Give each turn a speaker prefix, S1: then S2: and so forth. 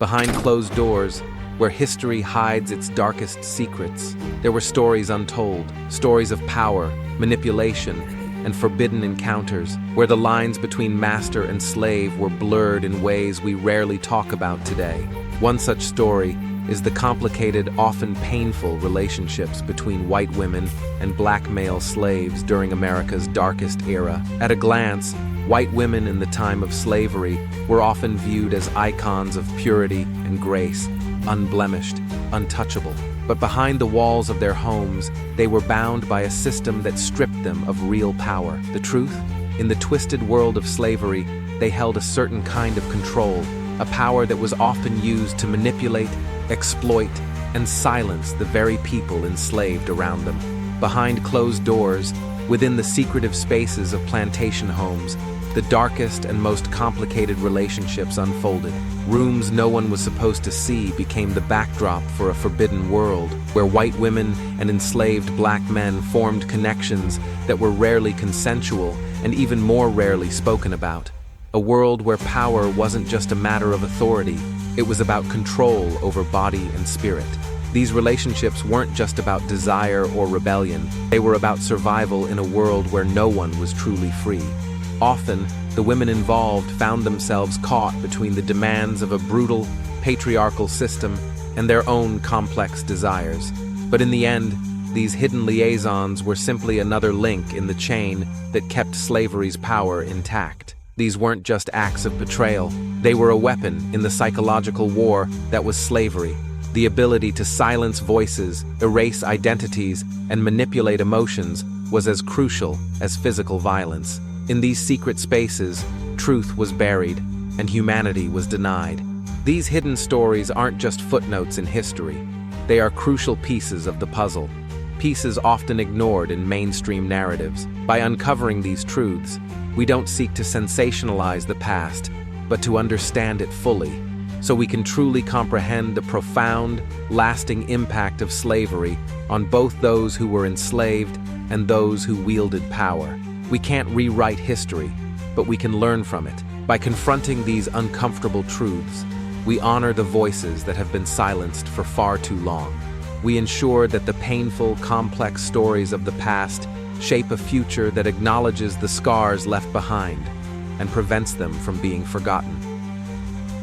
S1: Behind closed doors, where history hides its darkest secrets, there were stories untold, stories of power, manipulation, and forbidden encounters, where the lines between master and slave were blurred in ways we rarely talk about today. One such story is the complicated, often painful relationships between white women and black male slaves during America's darkest era. At a glance, white women in the time of slavery were often viewed as icons of purity and grace, unblemished, untouchable. But behind the walls of their homes, they were bound by a system that stripped them of real power. The truth? In the twisted world of slavery, they held a certain kind of control, a power that was often used to manipulate, exploit, and silence the very people enslaved around them. Behind closed doors, within the secretive spaces of plantation homes, the darkest and most complicated relationships unfolded. Rooms no one was supposed to see became the backdrop for a forbidden world, where white women and enslaved black men formed connections that were rarely consensual and even more rarely spoken about. A world where power wasn't just a matter of authority, it was about control over body and spirit. These relationships weren't just about desire or rebellion, they were about survival in a world where no one was truly free. Often, the women involved found themselves caught between the demands of a brutal, patriarchal system and their own complex desires. But in the end, these hidden liaisons were simply another link in the chain that kept slavery's power intact. These weren't just acts of betrayal, they were a weapon in the psychological war that was slavery. The ability to silence voices, erase identities, and manipulate emotions was as crucial as physical violence. In these secret spaces, truth was buried and humanity was denied. These hidden stories aren't just footnotes in history. They are crucial pieces of the puzzle, pieces often ignored in mainstream narratives. By uncovering these truths, we don't seek to sensationalize the past, but to understand it fully, so we can truly comprehend the profound, lasting impact of slavery on both those who were enslaved and those who wielded power. We can't rewrite history, but we can learn from it. By confronting these uncomfortable truths, we honor the voices that have been silenced for far too long. We ensure that the painful, complex stories of the past shape a future that acknowledges the scars left behind and prevents them from being forgotten.